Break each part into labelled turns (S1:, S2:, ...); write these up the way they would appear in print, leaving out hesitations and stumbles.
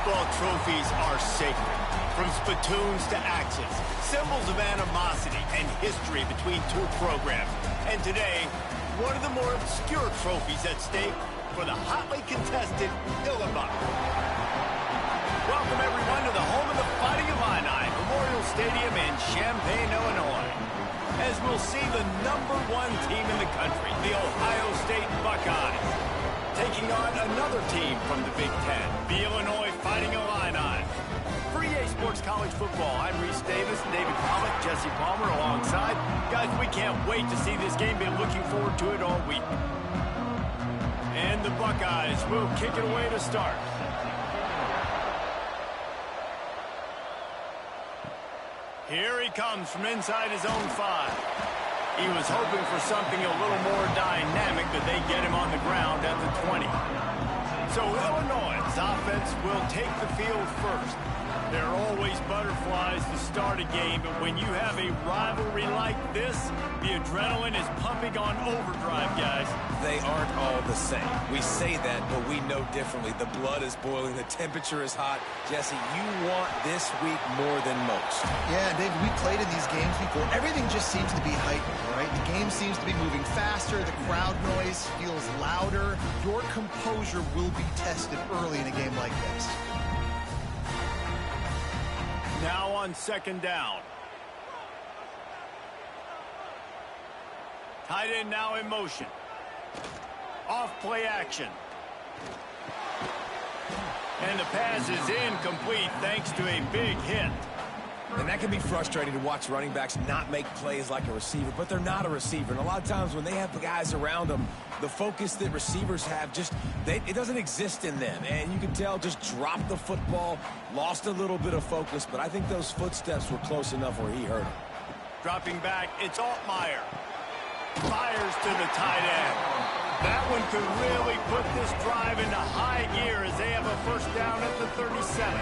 S1: Football trophies are sacred. From spittoons to axes, symbols of animosity and history between two programs. And today, one of the more obscure trophies at stake for the hotly contested Illinois. Welcome, everyone, to the home of the Fighting Illini, Memorial Stadium in Champaign, Illinois. As we'll see the #1 team in the country, the Ohio State Buckeyes, taking on another team from the Big Ten, the Illinois Fighting Illini. For EA Sports College Football, I'm Reese Davis, David Pollack, Jesse Palmer alongside. Guys, we can't wait to see this game. Been looking forward to it all week. And the Buckeyes will kick it away to start. Here he comes from inside his own 5. He was hoping for something a little more dynamic, but they get him on the ground at the 20. So Illinois' offense will take the field first. There are always butterflies to start a game, but when you have a rivalry like this, the adrenaline is pumping on overdrive, guys.
S2: They aren't all the same. We say that, but we know differently. The blood is boiling. The temperature is hot. Jesse, you want this week more than most.
S3: Yeah, Dave, we played in these games before. Everything just seems to be heightened, right? The game seems to be moving faster. The crowd noise feels louder. Your composure will be tested early in a game like this.
S1: Now on second down. Tight end now in motion. Off play action. And the pass is incomplete thanks to a big hit.
S2: And that can be frustrating to watch running backs not make plays like a receiver, but they're not a receiver. And a lot of times when they have the guys around them, the focus that receivers have it doesn't exist in them. And you can tell just dropped the football, lost a little bit of focus, but I think those footsteps were close enough where he hurt him.
S1: Dropping back, it's Altmaier. Fires to the tight end. That one could really put this drive into high gear as they have a first down at the 37.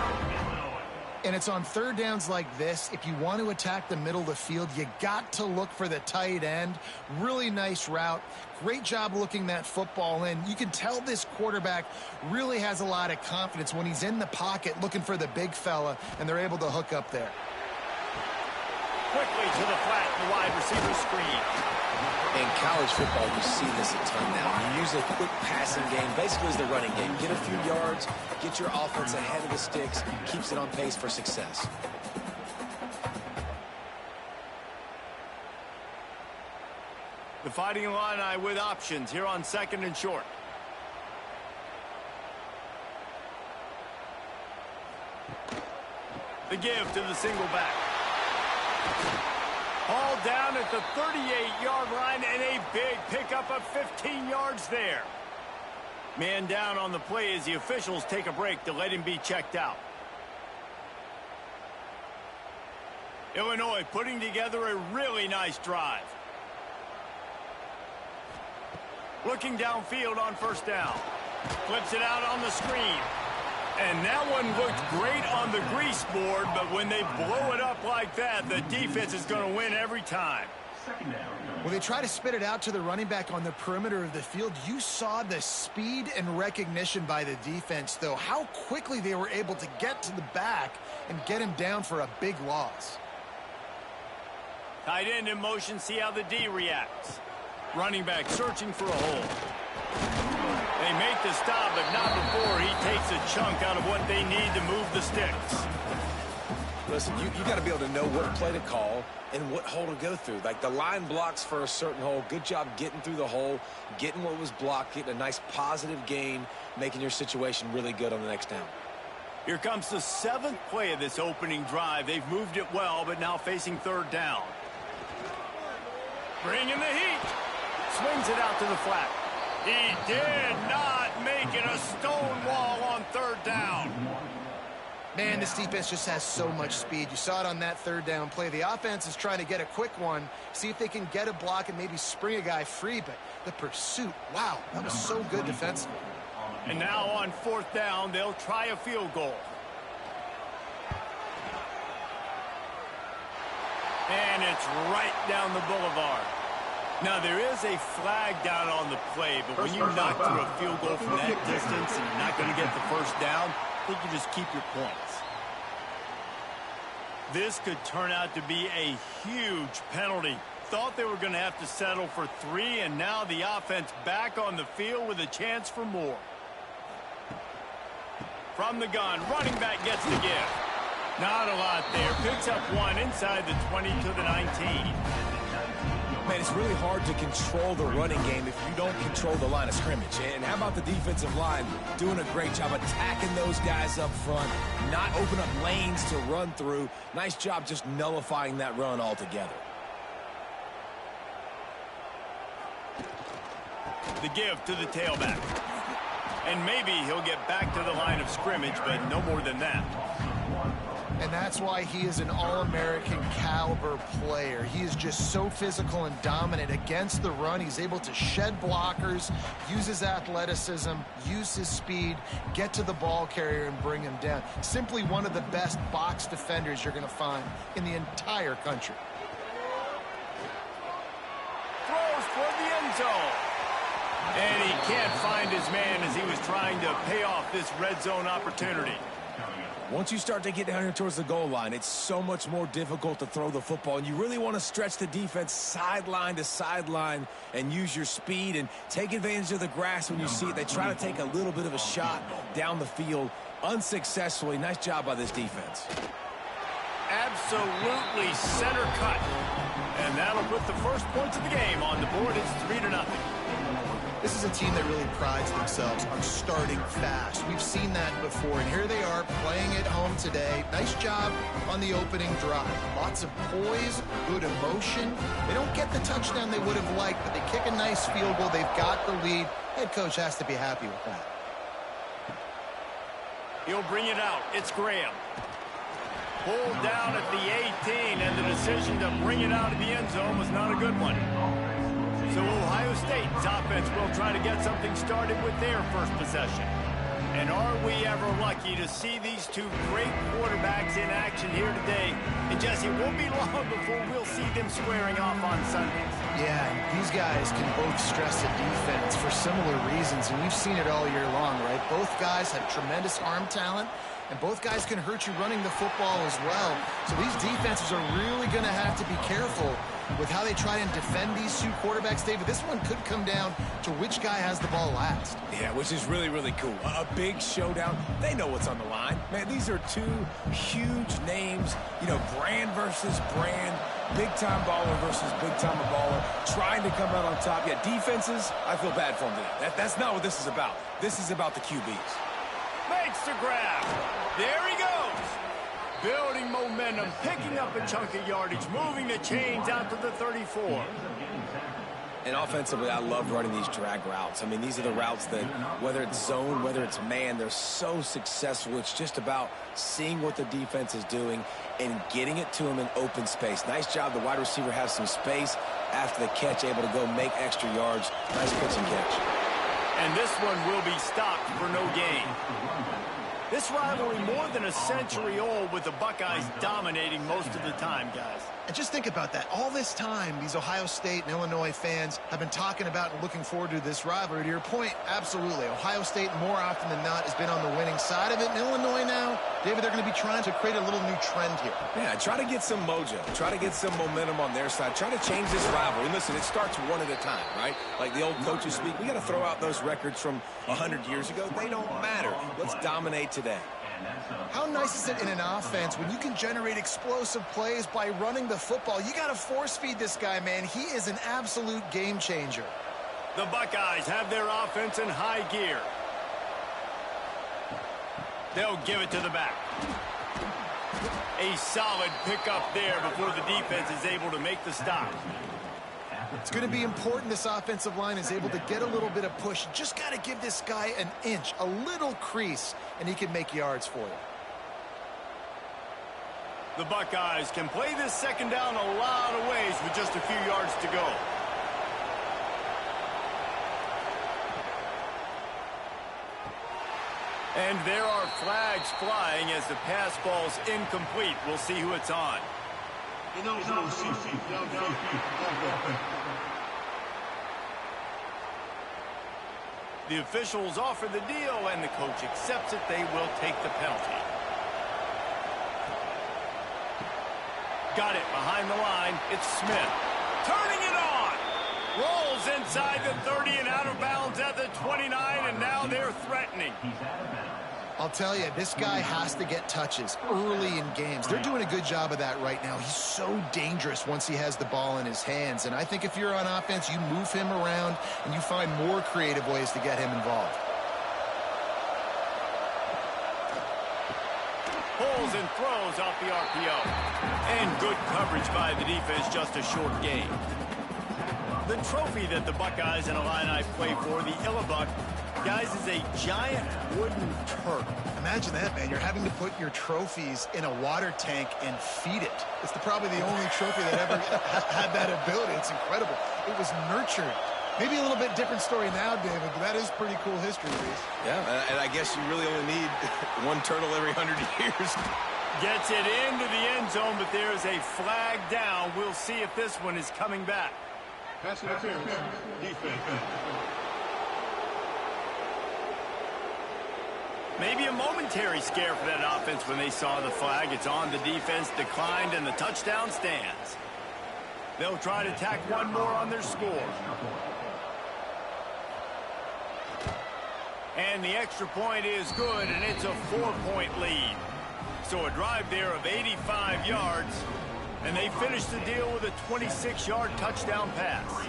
S3: And it's on third downs like this, if you want to attack the middle of the field, you got to look for the tight end. Really nice route. Great job looking that football in. You can tell this quarterback really has a lot of confidence when he's in the pocket looking for the big fella, and they're able to hook up there.
S1: Quickly to the flat, the wide receiver screen.
S2: In college football, you see this a ton now. You use a quick passing game, basically as the running game. Get a few yards, get your offense ahead of the sticks, keeps it on pace for success.
S1: The Fighting Illini with options here on second and short. The give to the single back. All down at the 38-yard line and a big pickup of 15 yards there. Man down on the play as the officials take a break to let him be checked out. Illinois putting together a really nice drive. Looking downfield on first down. Flips it out on the screen. And that one looked great on the grease board, but when they blow it up like that, the defense is going to win every time.
S3: When they try to spit it out to the running back on the perimeter of the field, you saw the speed and recognition by the defense, though, how quickly they were able to get to the back and get him down for a big loss.
S1: Tight end in motion, see how the D reacts. Running back searching for a hole. They make the stop, but not before he takes a chunk out of what they need to move the sticks.
S2: Listen, you got to be able to know what play to call and what hole to go through. Like the line blocks for a certain hole. Good job getting through the hole, getting what was blocked, getting a nice positive gain, making your situation really good on the next down.
S1: Here comes the 7th play of this opening drive. They've moved it well, but now facing third down. Bringing the heat. Swings it out to the flat. He did not make it a stone wall on third down.
S3: Man, this defense just has so much speed. You saw it on that third down play. The offense is trying to get a quick one, see if they can get a block and maybe spring a guy free, but the pursuit, wow, that was so good defensively.
S1: And now on fourth down, they'll try a field goal. And it's right down the boulevard. Now, there is a flag down on the play, but when you knock through a field goal from that distance and you're not going to get the first down, think you just keep your points. This could turn out to be a huge penalty. Thought they were going to have to settle for 3, and now the offense back on the field with a chance for more. From the gun, running back gets the give. Not a lot there. Picks up 1 inside the 20 to the 19.
S2: Man, it's really hard to control the running game if you don't control the line of scrimmage. And how about the defensive line doing a great job attacking those guys up front, not open up lanes to run through. Nice job just nullifying that run altogether.
S1: The give to the tailback. And maybe he'll get back to the line of scrimmage, but no more than that.
S3: And that's why he is an All-American caliber player. He is just so physical and dominant against the run. He's able to shed blockers, use his athleticism, use his speed, get to the ball carrier and bring him down. Simply one of the best box defenders you're going to find in the entire country.
S1: Throws for the end zone. And he can't find his man as he was trying to pay off this red zone opportunity.
S2: Once you start to get down here towards the goal line, it's so much more difficult to throw the football, and you really want to stretch the defense sideline to sideline and use your speed and take advantage of the grass when you see it. They try to take a little bit of a shot down the field unsuccessfully. Nice job by this defense.
S1: Absolutely center cut. And that'll put the first points of the game on the board. It's 3-0.
S3: This is a team that really prides themselves on starting fast. We've seen that before, and here they are playing at home today. Nice job on the opening drive. Lots of poise, good emotion. They don't get the touchdown they would have liked, but they kick a nice field goal. They've got the lead. Head coach has to be happy with that.
S1: He'll bring it out. It's Graham. Pulled down at the 18, and the decision to bring it out of the end zone was not a good one. So Ohio State's offense will try to get something started with their first possession. And are we ever lucky to see these two great quarterbacks in action here today? And Jesse, it won't be long before we'll see them squaring off on Sundays.
S3: Yeah, these guys can both stress a defense for similar reasons, and we've seen it all year long, right? Both guys have tremendous arm talent, and both guys can hurt you running the football as well. So these defenses are really going to have to be careful with how they try and defend these two quarterbacks. David, this one could come down to which guy has the ball last.
S2: Yeah, which is really, really cool. A big showdown. They know what's on the line. Man, these are two huge names. You know, brand versus brand. Big-time baller versus big-time baller. Trying to come out on top. Yeah, defenses, I feel bad for them today. That's not what this is about. This is about the QBs.
S1: Makes the grab. There he goes. Building momentum, picking up a chunk of yardage, moving the chains out to the 34.
S2: And offensively, I love running these drag routes. I mean, these are the routes that, whether it's zone, whether it's man, they're so successful. It's just about seeing what the defense is doing and getting it to them in open space. Nice job. The wide receiver has some space after the catch, able to go make extra yards. Nice pitch and catch.
S1: And this one will be stopped for no gain. This rivalry more than a century old, with the Buckeyes dominating most of the time, guys.
S3: And just think about that. All this time, these Ohio State and Illinois fans have been talking about and looking forward to this rivalry. To your point, absolutely. Ohio State, more often than not, has been on the winning side of it. And Illinois now, David, they're going to be trying to create a little new trend here.
S2: Yeah, try to get some mojo. Try to get some momentum on their side. Try to change this rivalry. Listen, it starts one at a time, right? Like the old coaches speak, we got to throw out those records from 100 years ago. They don't matter. Let's dominate today.
S3: How nice is it in an offense when you can generate explosive plays by running the football? You got to force feed this guy, man. He is an absolute game changer.
S1: The Buckeyes have their offense in high gear. They'll give it to the back. A solid pickup there before the defense is able to make the stop.
S3: It's going to be important this offensive line is able to get a little bit of push. Just got to give this guy an inch, a little crease, and he can make yards for you.
S1: The Buckeyes can play this second down a lot of ways with just a few yards to go. And there are flags flying as the pass ball's incomplete. We'll see who it's on. The officials offer the deal, and the coach accepts it. They will take the penalty. Got it behind the line. It's Smith. Turning it on. Rolls inside the 30 and out of bounds at the 29, and now they're threatening.
S3: I'll tell you, this guy has to get touches early in games. They're doing a good job of that right now. He's so dangerous once he has the ball in his hands. And I think if you're on offense, you move him around and you find more creative ways to get him involved.
S1: Pulls and throws off the RPO. And good coverage by the defense, just a short gain. The trophy that the Buckeyes and Illini play for, the Illabuck, guys, is a giant wooden turtle.
S3: Imagine that, man. You're having to put your trophies in a water tank and feed it. It's probably the only trophy that ever had that ability. It's incredible. It was nurtured. Maybe a little bit different story now, David, but that is pretty cool history, Reese.
S2: Yeah, and I guess you really only need one turtle every 100 years.
S1: Gets it into the end zone, but there's a flag down. We'll see if this one is coming back.
S4: Pass interference. Defense.
S1: Maybe a momentary scare for that offense when they saw the flag. It's on the defense, declined, and the touchdown stands. They'll try to tack one more on their score. And the extra point is good, and it's a 4-point lead. So a drive there of 85 yards, and they finish the deal with a 26-yard touchdown pass.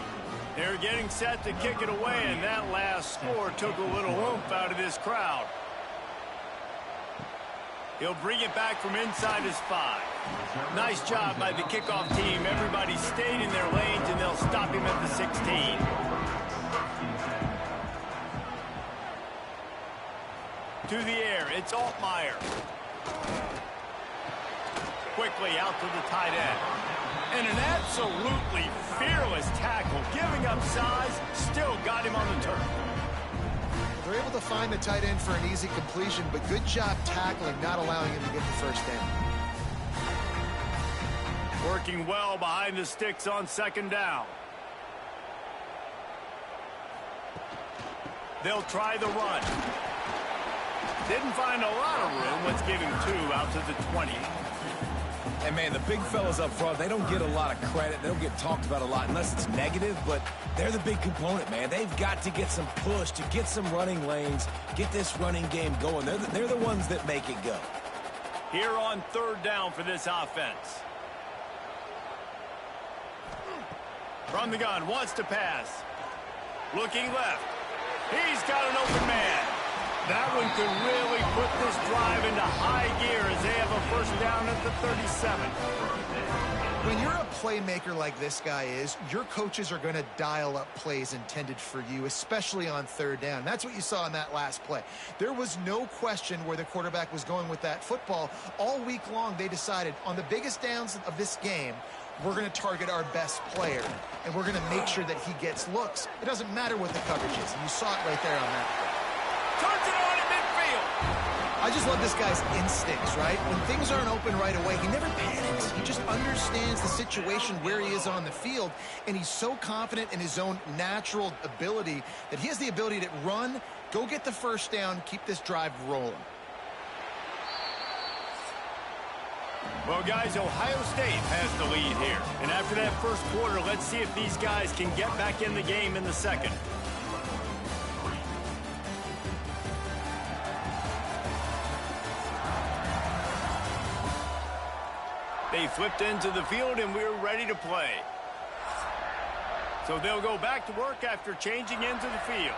S1: They're getting set to kick it away, and that last score took a little oomph out of this crowd. He'll bring it back from inside his 5. Nice job by the kickoff team. Everybody stayed in their lanes, and they'll stop him at the 16. To the air, it's Altmaier. Quickly out to the tight end. And an absolutely fearless tackle, giving up size, still got him on the turf.
S3: They're able to find the tight end for an easy completion, but good job tackling, not allowing him to get the first down.
S1: Working well behind the sticks on second down. They'll try the run. Didn't find a lot of room. Let's give him 2 out to the 20.
S2: And, man, the big fellas up front, they don't get a lot of credit. They don't get talked about a lot unless it's negative, but they're the big component, man. They've got to get some push, to get some running lanes, get this running game going. They're the ones that make it go.
S1: Here on third down for this offense. From the gun, wants to pass. Looking left. He's got an open man. That one could really put this drive into high gear as they have a first down at the 37.
S3: When you're a playmaker like this guy is, your coaches are going to dial up plays intended for you, especially on third down. That's what you saw in that last play. There was no question where the quarterback was going with that football. All week long, they decided on the biggest downs of this game, we're going to target our best player, and we're going to make sure that he gets looks. It doesn't matter what the coverage is, and you saw it right there on that play.
S1: Turns it on in midfield.
S3: I just love this guy's instincts, right? When things aren't open right away, he never panics. He just understands the situation where he is on the field, and he's so confident in his own natural ability that he has the ability to run, go get the first down, keep this drive rolling.
S1: Well, guys, Ohio State has the lead here. And after that first quarter, let's see if these guys can get back in the game in the second. They flipped into the field, and we're ready to play. So they'll go back to work after changing into the field.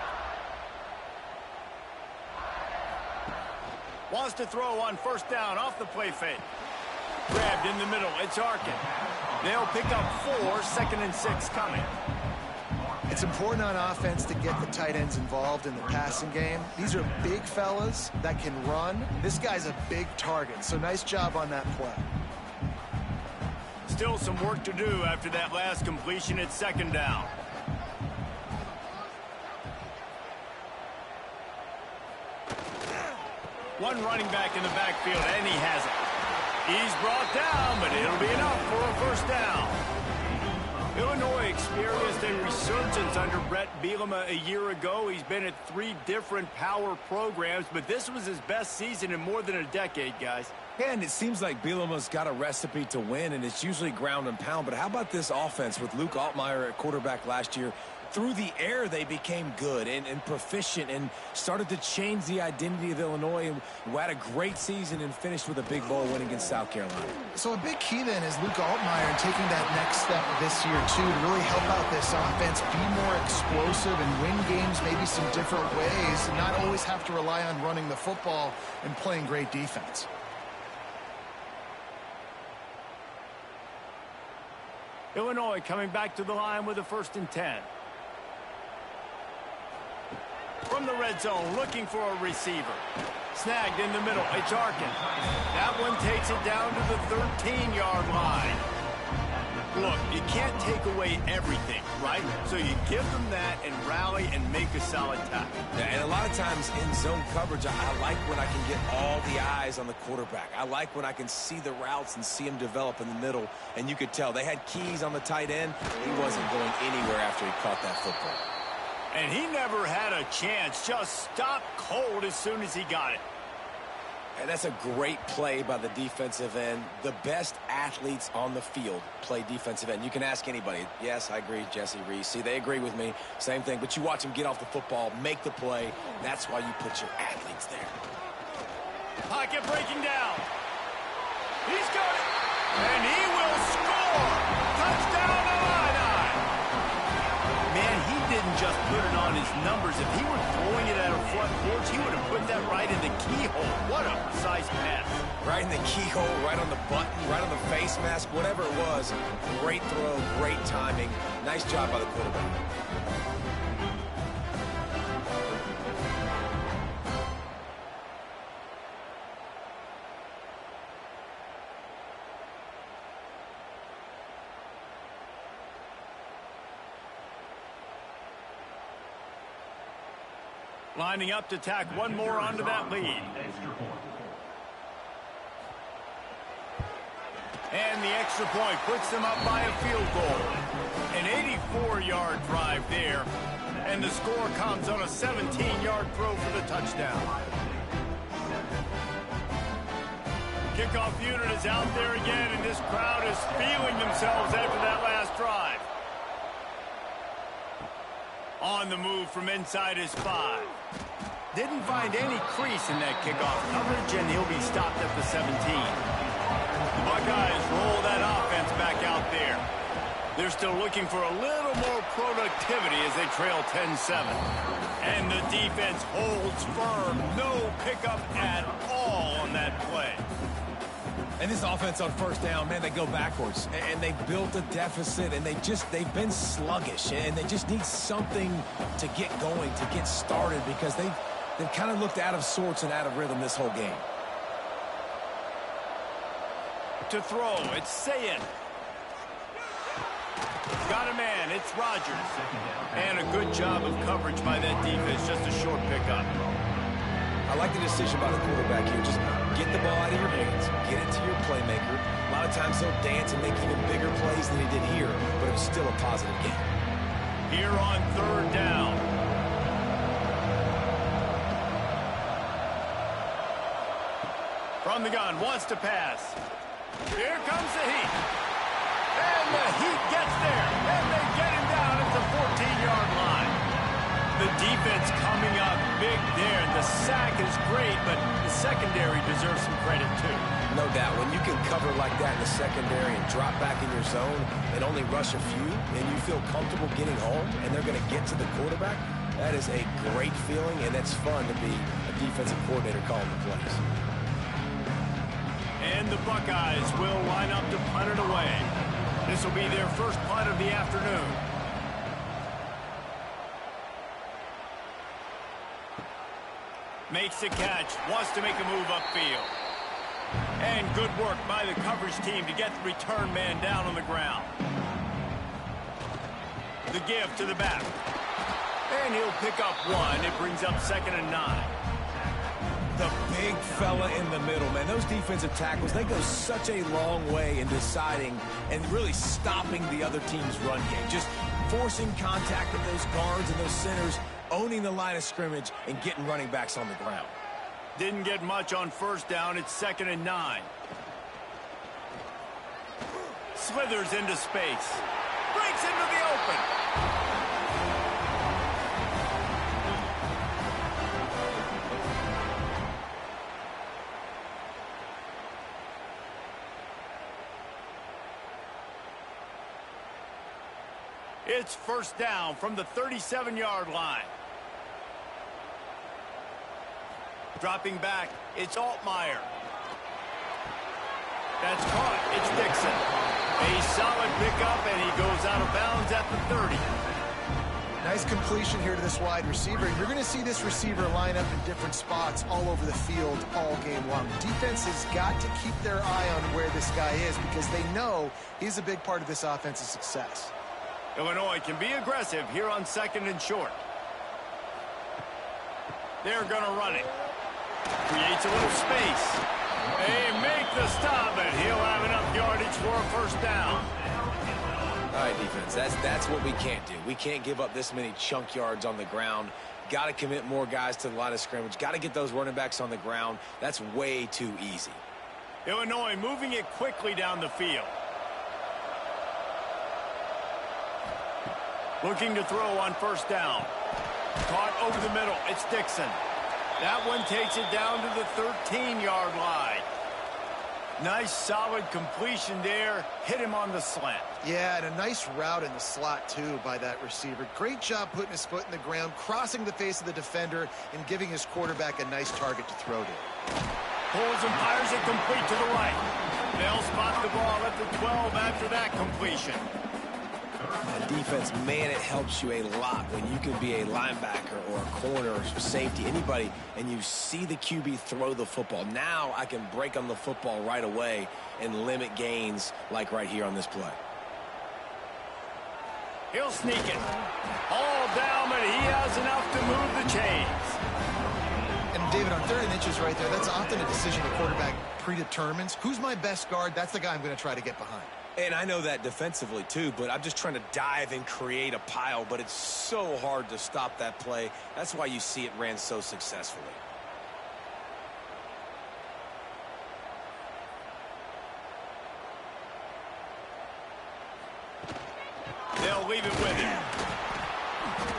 S1: Wants to throw on first down off the play fake. Grabbed in the middle. It's Arkin. They'll pick up 4, 2nd and 6 coming.
S3: It's important on offense to get the tight ends involved in the passing game. These are big fellas that can run. This guy's a big target, so nice job on that play.
S1: Still some work to do after that last completion at second down. One running back in the backfield, and he has it. He's brought down, but it'll be enough for a first down. He'll Illinois experienced a resurgence under Brett Bielema a year ago. He's been at 3 different power programs, but this was his best season in more than a decade, guys.
S2: And it seems like Bielema's got a recipe to win, and it's usually ground and pound. But how about this offense with Luke Altmaier at quarterback last year? Through the air, they became good and proficient and started to change the identity of Illinois, and who had a great season and finished with a big bowl win against South Carolina.
S3: So a big key then is Luke Altmaier taking that next step this year, too, to really help out this offense, be more explosive and win games maybe some different ways, and not always have to rely on running the football and playing great defense.
S1: Illinois coming back to the line with a 1st and 10. From the red zone, looking for a receiver. Snagged in the middle. It's Arkin. That one takes it down to the 13-yard line. Look, you can't take away everything, right? So you give them that and rally and make a solid tackle.
S2: Yeah, and a lot of times in zone coverage, I like when I can get all the eyes on the quarterback. I like when I can see the routes and see him develop in the middle. And you could tell they had keys on the tight end. He wasn't going anywhere after he caught that football.
S1: And he never had a chance. Just stopped cold as soon as he got it.
S2: And that's a great play by the defensive end. The best athletes on the field play defensive end. You can ask anybody. Yes, I agree, Jesse Reese. See, they agree with me. Same thing. But you watch him get off the football, make the play. That's why you put your athletes there.
S1: Pocket breaking down. He's got it. And he will score. Touchdown, Illini. Man, he didn't just put it on his numbers. If he were throwing it at a front porch, he would have put that right in the keyhole. What a precise pass.
S2: Right in the keyhole, right on the button, right on the face mask, whatever it was. Great throw, great timing. Nice job by the quarterback.
S1: Lining up to tack one more onto that lead. And the extra point puts them up by a field goal. An 84-yard drive there. And the score comes on a 17-yard throw for the touchdown. Kickoff unit is out there again, and this crowd is feeling themselves after that last drive. On the move from inside his 5. Didn't find any crease in that kickoff coverage, and he'll be stopped at the 17. The Buckeyes roll that offense back out there. They're still looking for a little more productivity as they trail 10-7. And the defense holds firm. No pickup at all on that play.
S2: And this offense on 1st down, man, they go backwards. And they built a deficit, and they've been sluggish. And they just need something to get going, to get started, because they've kind of looked out of sorts and out of rhythm this whole game.
S1: To throw, it's Sayin. Got a man, it's Rogers. And a good job of coverage by that defense, just a short pickup.
S2: I like the decision by the quarterback here. Just get the ball out of your hands, get it to your playmaker. A lot of times he'll dance and make even bigger plays than he did here, but it was still a positive game.
S1: Here on 3rd down. From the gun, wants to pass. Here comes the Heat. And the Heat gets there. And they get him down at the 14-yard line. The defense coming up big there. The sack is great, but the secondary deserves some credit too.
S2: No doubt. When you can cover like that in the secondary and drop back in your zone and only rush a few, and you feel comfortable getting home, and they're going to get to the quarterback, that is a great feeling, and it's fun to be a defensive coordinator calling the plays.
S1: And the Buckeyes will line up to punt it away. This will be their first punt of the afternoon. Makes the catch, wants to make a move upfield. And good work by the coverage team to get the return man down on the ground. The give to the back. And he'll pick up 1. It brings up 2nd and 9.
S2: the big fella in the middle, man. Those defensive tackles, they go such a long way in deciding and really stopping the other team's run game. Just forcing contact with those guards and those centers, owning the line of scrimmage, and getting running backs on the ground.
S1: Didn't get much on first down. It's 2nd and 9. Slithers into space. Breaks into the open. It's first down from the 37-yard line. Dropping back, it's Altmaier. That's caught. It's Dixon. A solid pickup, and he goes out of bounds at the 30.
S3: Nice completion here to this wide receiver. You're going to see this receiver line up in different spots all over the field all game long. Defense has got to keep their eye on where this guy is because they know he's a big part of this offense's success.
S1: Illinois can be aggressive here on 2nd and short. They're going to run it. Creates a little space. They make the stop, and he'll have enough yardage for a first down.
S2: All right, defense, that's what we can't do. We can't give up this many chunk yards on the ground. Got to commit more guys to the line of scrimmage. Got to get those running backs on the ground. That's way too easy.
S1: Illinois moving it quickly down the field. Looking to throw on first down. Caught over the middle. It's Dixon. That one takes it down to the 13-yard line. Nice, solid completion there. Hit him on the slant.
S3: Yeah, and a nice route in the slot, too, by that receiver. Great job putting his foot in the ground, crossing the face of the defender, and giving his quarterback a nice target to throw to.
S1: Pulls and fires it complete to the right. They'll spot the ball at the 12 after that completion.
S2: Defense, man, it helps you a lot when you can be a linebacker or a corner or safety, anybody, and you see the QB throw the football. Now I can break on the football right away and limit gains like right here on this play.
S1: He'll sneak it. All down, but he has enough to move the chains.
S3: And David, on 3rd and inches right there, that's often a decision a quarterback predetermines. Who's my best guard? That's the guy I'm going to try to get behind.
S2: And I know that defensively, too, but I'm just trying to dive and create a pile, but it's so hard to stop that play. That's why you see it ran so successfully.
S1: They'll leave it with him.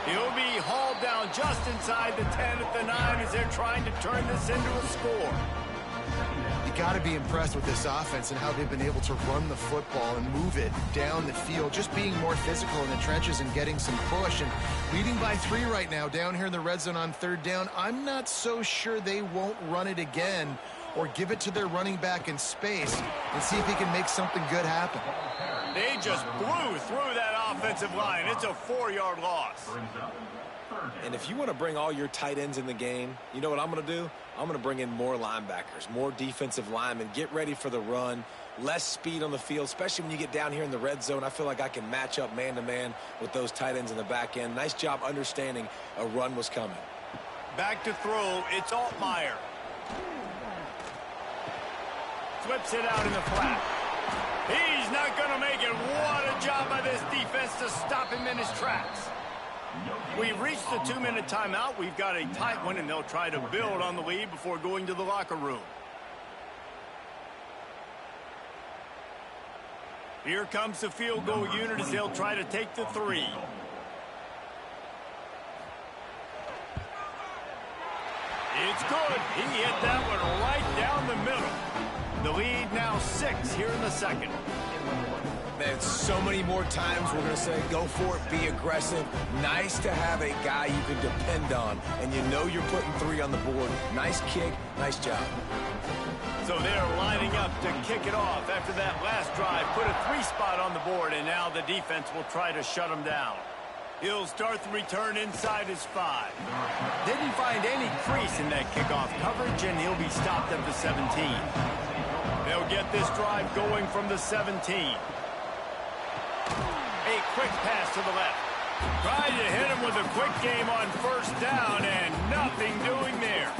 S1: He'll be hauled down just inside the 10 at the 9 as they're trying to turn this into a score.
S3: Got to be impressed with this offense and how they've been able to run the football and move it down the field, just being more physical in the trenches and getting some push. And leading by 3 right now down here in the red zone on 3rd down. I'm not so sure they won't run it again or give it to their running back in space and see if he can make something good happen.
S1: They just blew through that offensive line. It's a 4-yard loss.
S2: And if you want to bring all your tight ends in the game, you know what I'm going to do? I'm going to bring in more linebackers, more defensive linemen, get ready for the run, less speed on the field, especially when you get down here in the red zone. I feel like I can match up man-to-man with those tight ends in the back end. Nice job understanding a run was coming.
S1: Back to throw, it's Altmaier. Flips it out in the flat. He's not going to make it. What a job by this defense to stop him in his tracks. We've reached the 2-minute timeout. We've got a tight one, and they'll try to build on the lead before going to the locker room. Here comes the field goal unit as they'll try to take the 3. It's good. He hit that one right down the middle. The lead now 6 here in the 2nd.
S2: Man, so many more times we're going to say, go for it, be aggressive. Nice to have a guy you can depend on, and you know you're putting 3 on the board. Nice kick, nice job.
S1: So they're lining up to kick it off after that last drive. Put a 3 spot on the board, and now the defense will try to shut them down. He'll start the return inside his 5. Didn't find any crease in that kickoff coverage, and he'll be stopped at the 17. They'll get this drive going from the 17. A quick pass to the left. Tried to hit him with a quick game on first down, and nothing doing there.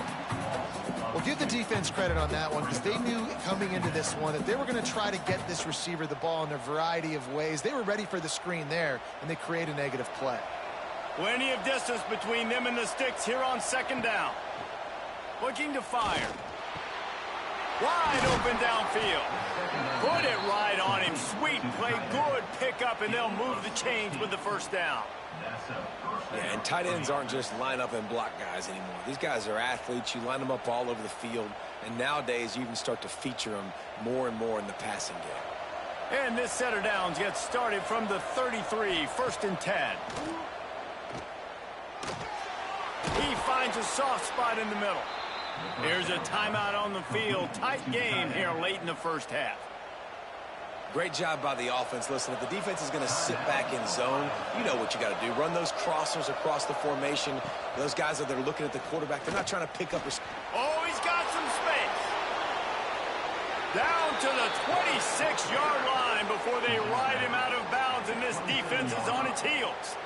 S3: Well, give the defense credit on that one because they knew coming into this one that they were going to try to get this receiver the ball in a variety of ways. They were ready for the screen there, and they create a negative play.
S1: Plenty of distance between them and the sticks here on second down. Looking to fire. Wide open downfield. Put it right on him. Sweet play, good pickup, and they'll move the chains with the first down.
S2: Yeah, and tight ends aren't just line up and block guys anymore. These guys are athletes. You line them up all over the field, and nowadays you even start to feature them more and more in the passing game.
S1: And this set of downs gets started from the 33, 1st and 10. He finds a soft spot in the middle. Here's a timeout on the field. Tight game here late in the first half.
S2: Great job by the offense. Listen, if the defense is going to sit back in zone, you know what you got to do. Run those crossers across the formation. Those guys that are looking at the quarterback, they're not trying to pick up.
S1: Oh, he's got some space. Down to the 26-yard line before they ride him out of bounds, and this defense is on its heels.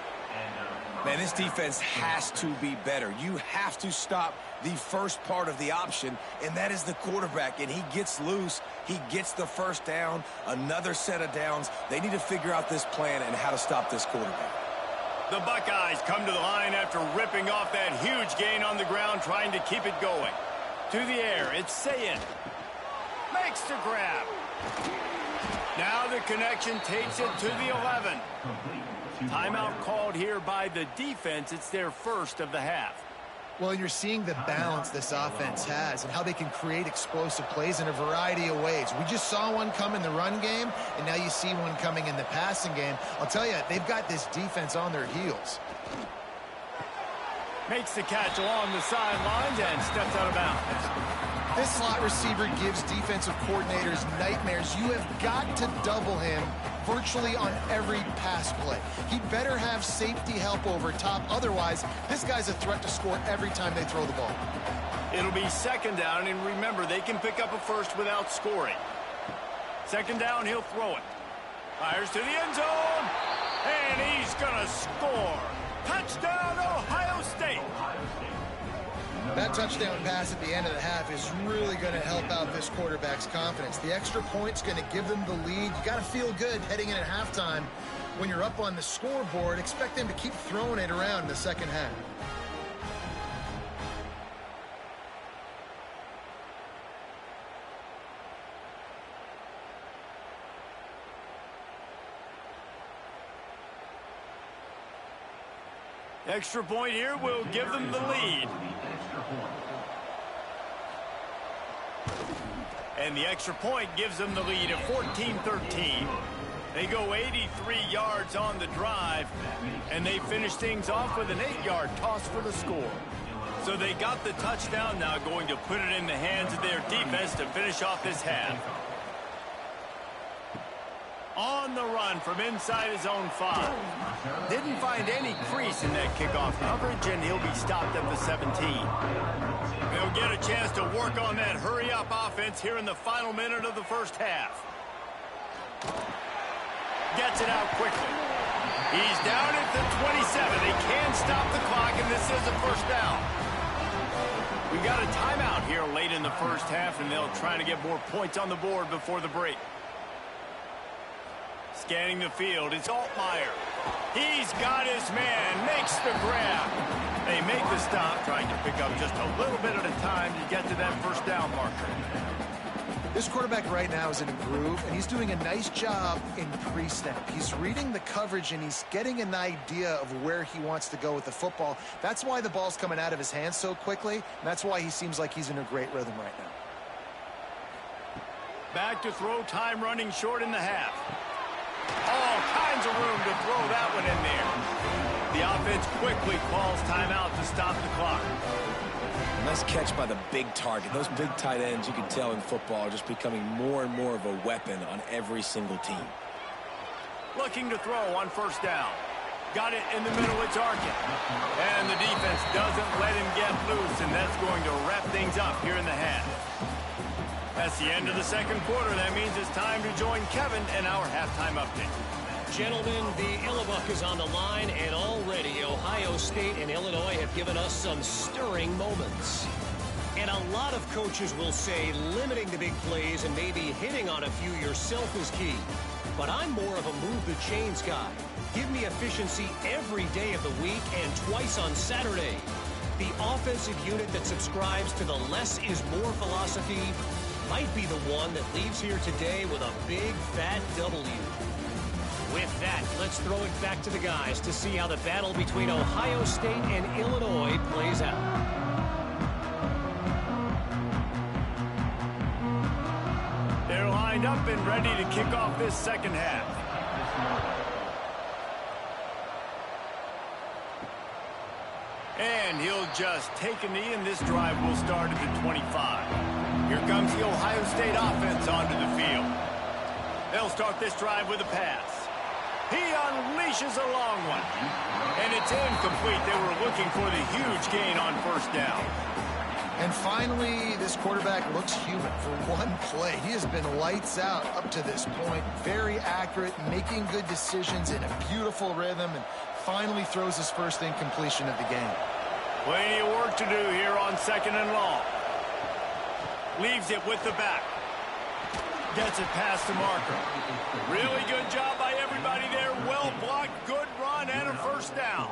S2: Man, this defense has to be better. You have to stop the first part of the option, and that is the quarterback. And he gets loose. He gets the first down, another set of downs. They need to figure out this plan and how to stop this quarterback.
S1: The Buckeyes come to the line after ripping off that huge gain on the ground, trying to keep it going. To the air, it's Sayin. Makes the grab. Now the connection takes it to the 11. Timeout called here by the defense. It's their first of the half.
S3: Well, you're seeing the balance this offense has and how they can create explosive plays in a variety of ways. We just saw one come in the run game, and now you see one coming in the passing game. I'll tell you, they've got this defense on their heels.
S1: Makes the catch along the sidelines and steps out of bounds.
S3: This slot receiver gives defensive coordinators nightmares. You have got to double him virtually on every pass play. He better have safety help over top. Otherwise, this guy's a threat to score every time they throw the ball.
S1: It'll be second down, and remember, they can pick up a first without scoring. Second down, he'll throw it. Fires to the end zone, and he's going to score. Touchdown, Ohio State.
S3: That touchdown pass at the end of the half is really going to help out this quarterback's confidence. The extra point's going to give them the lead. You got to feel good heading in at halftime. When you're up on the scoreboard, expect them to keep throwing it around in the second half.
S1: Extra point here will give them the lead. And the extra point gives them the lead at 14-13. They go 83 yards on the drive, and they finish things off with an 8-yard toss for the score. So they got the touchdown, now going to put it in the hands of their defense to finish off this half. On the run from inside his own 5. Didn't find any crease in that kickoff coverage, and he'll be stopped at the 17. They'll get a chance to work on that hurry-up offense here in the final minute of the first half. Gets it out quickly. He's down at the 27. They can stop the clock, and this is a first down. We've got a timeout here late in the first half, and they'll try to get more points on the board before the break. Scanning the field, it's Altmaier. He's got his man, makes the grab. They make the stop, trying to pick up just a little bit at a time to get to that first down marker.
S3: This quarterback right now is in a groove, and he's doing a nice job in pre-snap. He's reading the coverage, and he's getting an idea of where he wants to go with the football. That's why the ball's coming out of his hands so quickly, and that's why he seems like he's in a great rhythm right now.
S1: Back to throw, time running short in the half. All kinds of room to throw that one in there. The offense quickly calls timeout to stop the clock.
S2: Nice catch by the big target. Those big tight ends, you can tell in football, are just becoming more and more of a weapon on every single team.
S1: Looking to throw on first down. Got it in the middle, it's Arkin. And the defense doesn't let him get loose, and that's going to wrap things up here in the half. That's the end of the second quarter. That means it's time to join Kevin in our halftime update.
S5: Gentlemen, the Illibuck is on the line, and already Ohio State and Illinois have given us some stirring moments. And a lot of coaches will say limiting the big plays and maybe hitting on a few yourself is key. But I'm more of a move the chains guy. Give me efficiency every day of the week and twice on Saturday. The offensive unit that subscribes to the less is more philosophy might be the one that leaves here today with a big fat W. With that, let's throw it back to the guys to see how the battle between Ohio State and Illinois plays out.
S1: They're lined up and ready to kick off this second half. And he'll just take a knee, and this drive will start at the 25. Here comes the Ohio State offense onto the field. They'll start this drive with a pass. He unleashes a long one. And it's incomplete. They were looking for the huge gain on first down.
S3: And finally, this quarterback looks human for one play. He has been lights out up to this point. Very accurate, making good decisions in a beautiful rhythm, and finally throws his first incompletion of the game.
S1: Plenty of work to do here on second and long. Leaves it with the back. Gets it past the marker. Really good job by everybody there. Well blocked, good run, and a first down.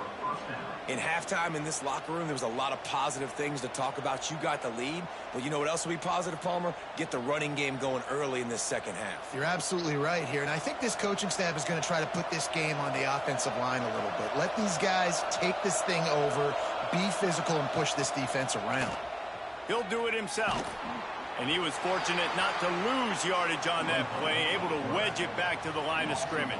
S2: In halftime in this locker room, there was a lot of positive things to talk about. You got the lead, but you know what else will be positive, Palmer? Get the running game going early in this second half.
S3: You're absolutely right here, and I think this coaching staff is going to try to put this game on the offensive line a little bit. Let these guys take this thing over, be physical, and push this defense around.
S1: He'll do it himself. And he was fortunate not to lose yardage on that play, able to wedge it back to the line of scrimmage.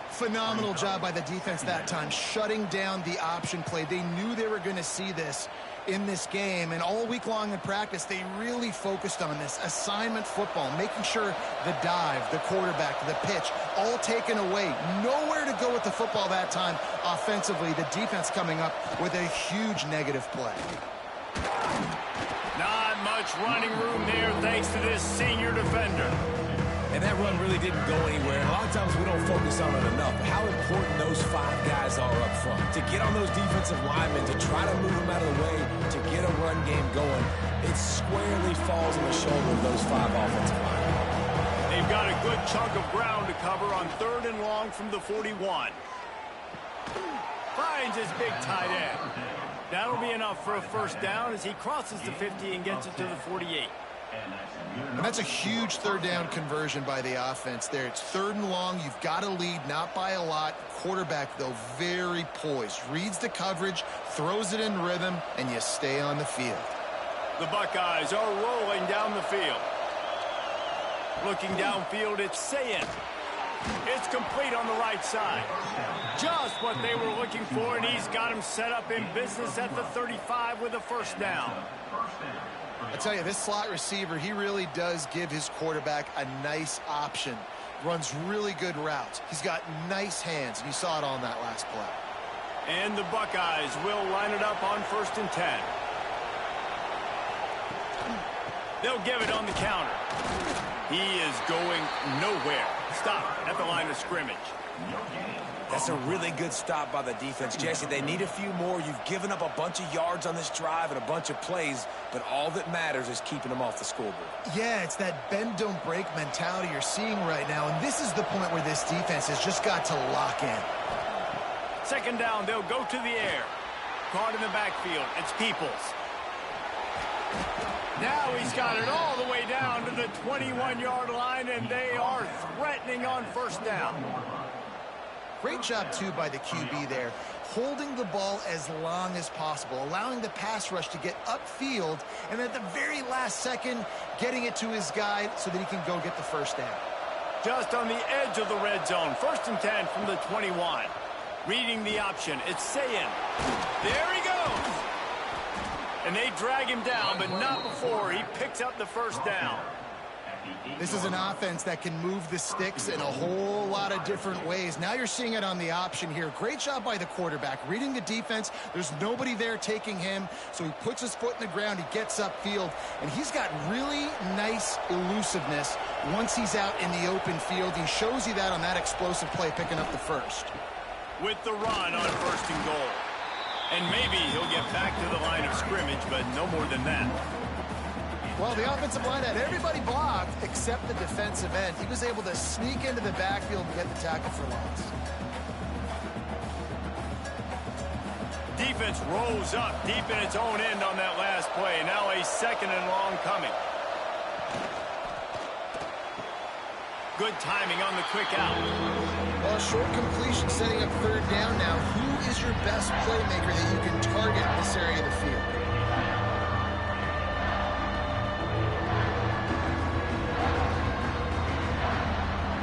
S3: Phenomenal job by the defense that time, shutting down the option play. They knew they were going to see this in this game, and all week long in practice, they really focused on this assignment football, making sure the dive, the quarterback, the pitch, all taken away. Nowhere to go with the football that time offensively. The defense coming up with a huge negative play.
S1: Not much running room there thanks to this senior defender.
S2: And that run really didn't go anywhere. A lot of times we don't focus on it enough. How important those five guys are up front. To get on those defensive linemen, to try to move them out of the way, to get a run game going, it squarely falls on the shoulder of those five offensive linemen.
S1: They've got a good chunk of ground to cover on third and long from the 41. Finds his big tight end. That'll be enough for a first down as he crosses the 50 and gets it to the 48.
S3: And that's a huge third down conversion by the offense there. It's third and long. You've got to lead, not by a lot. Quarterback, though, very poised. Reads the coverage, throws it in rhythm, and you stay on the field.
S1: The Buckeyes are rolling down the field. Looking downfield, it's Sayin. It's complete on the right side. Just what they were looking for, and he's got him set up in business at the 35 with a first down.
S3: I tell you, this slot receiver, he really does give his quarterback a nice option. Runs really good routes. He's got nice hands, and you saw it on that last play.
S1: And the Buckeyes will line it up on 1st and 10. They'll give it on the counter. He is going nowhere. Stop at the line of scrimmage.
S2: That's a really good stop by the defense, Jesse. They need a few more. You've given up a bunch of yards on this drive and a bunch of plays, but all that matters is keeping them off the scoreboard.
S3: Yeah, it's that bend, don't break mentality you're seeing right now, and this is the point where this defense has just got to lock in.
S1: Second down, they'll go to the air. Caught in the backfield, it's Peoples. Now he's got it all the way down to the 21-yard line, and they are threatening on first down.
S3: Great job, too, by the QB there, holding the ball as long as possible, allowing the pass rush to get upfield, and at the very last second, getting it to his guy so that he can go get the first down.
S1: Just on the edge of the red zone, 1st and 10 from the 21. Reading the option, it's Sayin. There he goes! And they drag him down, but not before he picks up the first down.
S3: This is an offense that can move the sticks in a whole lot of different ways. Now you're seeing it on the option here. Great job by the quarterback. Reading the defense, there's nobody there taking him, so he puts his foot in the ground, he gets upfield, and he's got really nice elusiveness once he's out in the open field. He shows you that on that explosive play, picking up the first.
S1: With the run on 1st and goal. And maybe he'll get back to the line of scrimmage, but no more than that.
S3: Well, the offensive line had everybody blocked except the defensive end. He was able to sneak into the backfield and get the tackle for loss.
S1: Defense rolls up deep in its own end on that last play. Now a 2nd and long coming. Good timing on the quick out.
S3: Well, short completion setting up 3rd down now. Who is your best playmaker that you can target in this area of the field?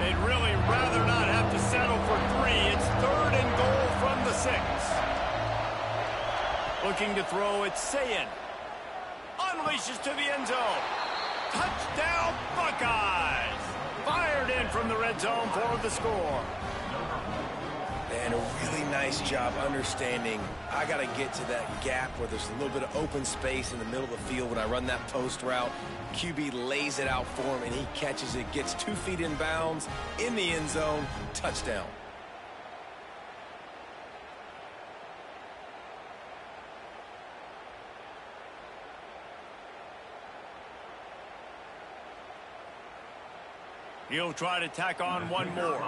S1: They'd really rather not have to settle for 3. It's 3rd and goal from the 6. Looking to throw, it's Sayin. Unleashes to the end zone. Touchdown, Buckeyes! Fired in from the red zone for the score.
S2: And a really nice job understanding I got to get to that gap where there's a little bit of open space in the middle of the field when I run that post route. QB lays it out for him, and he catches it, gets 2 feet in bounds, in the end zone, touchdown.
S1: He'll try to tack on one more.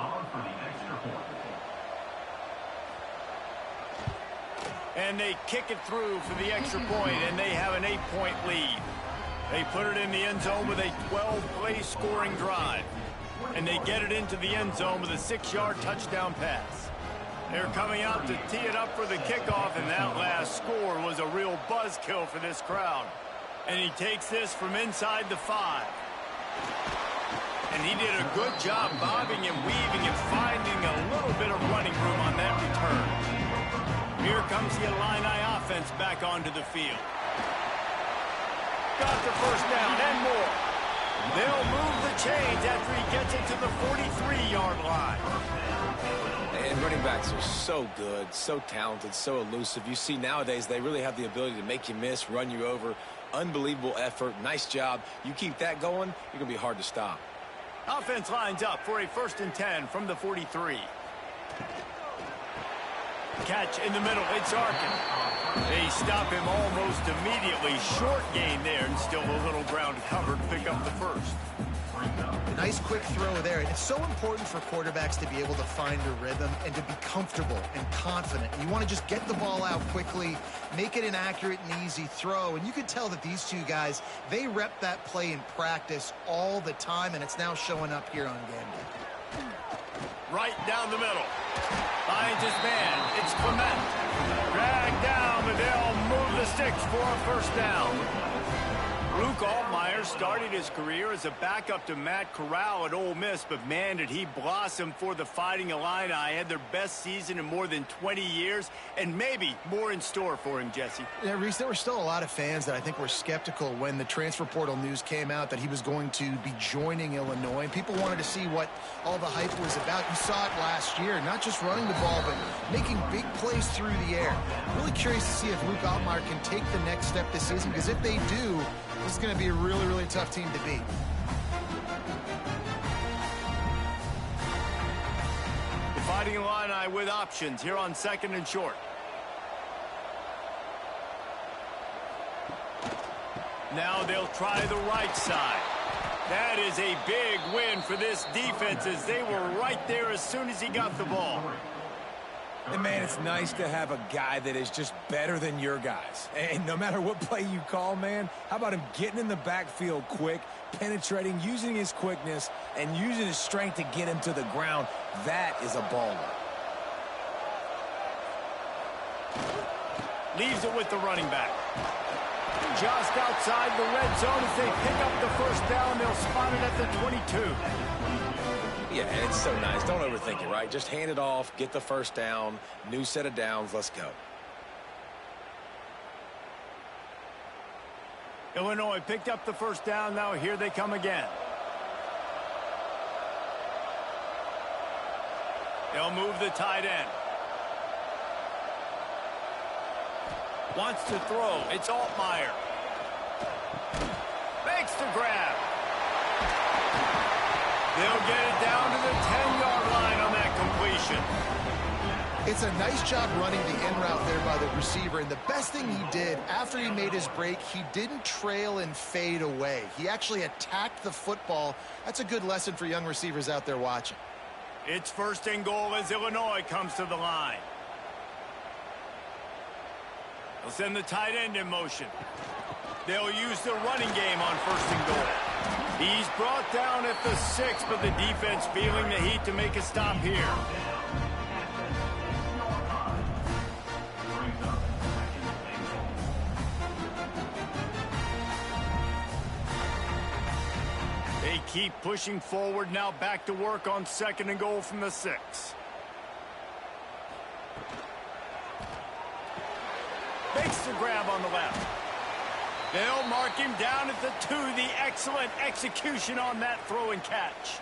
S1: And they kick it through for the extra point, and they have an 8-point lead. They put it in the end zone with a 12-play scoring drive. And they get it into the end zone with a 6-yard touchdown pass. They're coming out to tee it up for the kickoff, and that last score was a real buzzkill for this crowd. And he takes this from inside the 5. And he did a good job bobbing and weaving and finding a little bit of running room on that return. Here comes the Illini offense back onto the field. Got the 1st down and more. They'll move the chains after he gets it to the 43-yard line.
S2: And running backs are so good, so talented, so elusive. You see nowadays they really have the ability to make you miss, run you over. Unbelievable effort. Nice job. You keep that going, you're going to be hard to stop.
S1: Offense lines up for a 1st and 10 from the 43. Catch in the middle. It's Arkin. They stop him almost immediately. Short gain there, and still a little ground covered to pick up the 1st.
S3: A nice quick throw there. And it's so important for quarterbacks to be able to find a rhythm and to be comfortable and confident. You want to just get the ball out quickly, make it an accurate and easy throw. And you can tell that these 2 guys, they rep that play in practice all the time, and it's now showing up here on game day.
S1: Right down the middle. Finds his man. It's Clement. Dragged down, but they'll move the sticks for a 1st down. Luke Altmaier started his career as a backup to Matt Corral at Ole Miss, but man, did he blossom for the Fighting Illini. Had their best season in more than 20 years, and maybe more in store for him, Jesse.
S3: Yeah, Reese, there were still a lot of fans that I think were skeptical when the transfer portal news came out that he was going to be joining Illinois. People wanted to see what all the hype was about. You saw it last year, not just running the ball, but making big plays through the air. Really curious to see if Luke Altmaier can take the next step this season, because if they do, this is going to be a really, really tough team to beat.
S1: The Fighting Illini with options here on 2nd and short. Now they'll try the right side. That is a big win for this defense, as they were right there as soon as he got the ball.
S2: And, man, it's nice to have a guy that is just better than your guys. And no matter what play you call, man, how about him getting in the backfield quick, penetrating, using his quickness, and using his strength to get him to the ground? That is a baller.
S1: Leaves it with the running back. Just outside the red zone as they pick up the 1st down. They'll spot it at the 22.
S2: Yeah, and it's so nice. Don't overthink it, right? Just hand it off, get the 1st down, new set of downs, let's go.
S1: Illinois picked up the 1st down. Now here they come again. They'll move the tight end. Wants to throw. It's Altmaier. Makes the grab. They'll get it down to the 10-yard line on that completion.
S3: It's a nice job running the in route there by the receiver, and the best thing he did after he made his break, he didn't trail and fade away. He actually attacked the football. That's a good lesson for young receivers out there watching.
S1: It's 1st and goal as Illinois comes to the line. They'll send the tight end in motion. They'll use the running game on 1st and goal. He's brought down at the 6, but the defense feeling the heat to make a stop here. They keep pushing forward, now back to work on 2nd and goal from the 6. Makes the grab on the left. They'll mark him down at the 2. The excellent execution on that throw and catch.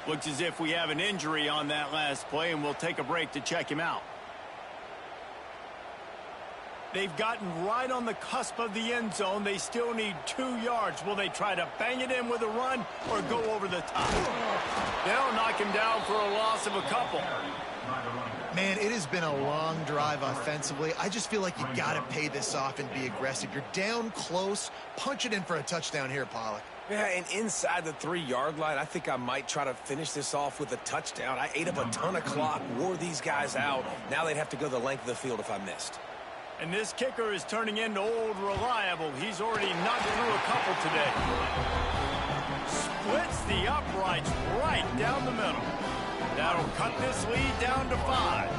S1: Looks as if we have an injury on that last play, and we'll take a break to check him out. They've gotten right on the cusp of the end zone. They still need 2 yards. Will they try to bang it in with a run or go over the top? They'll knock him down for a loss of a couple.
S3: Man, it has been a long drive offensively. I just feel like you got to pay this off and be aggressive. You're down close. Punch it in for a touchdown here, Pollock.
S2: Yeah, and inside the 3-yard line, I think I might try to finish this off with a touchdown. I ate up a ton of clock, wore these guys out. Now they'd have to go the length of the field if I missed.
S1: And this kicker is turning into old reliable. He's already knocked through a couple today. Splits the uprights right down the middle. That'll cut this lead down to 5.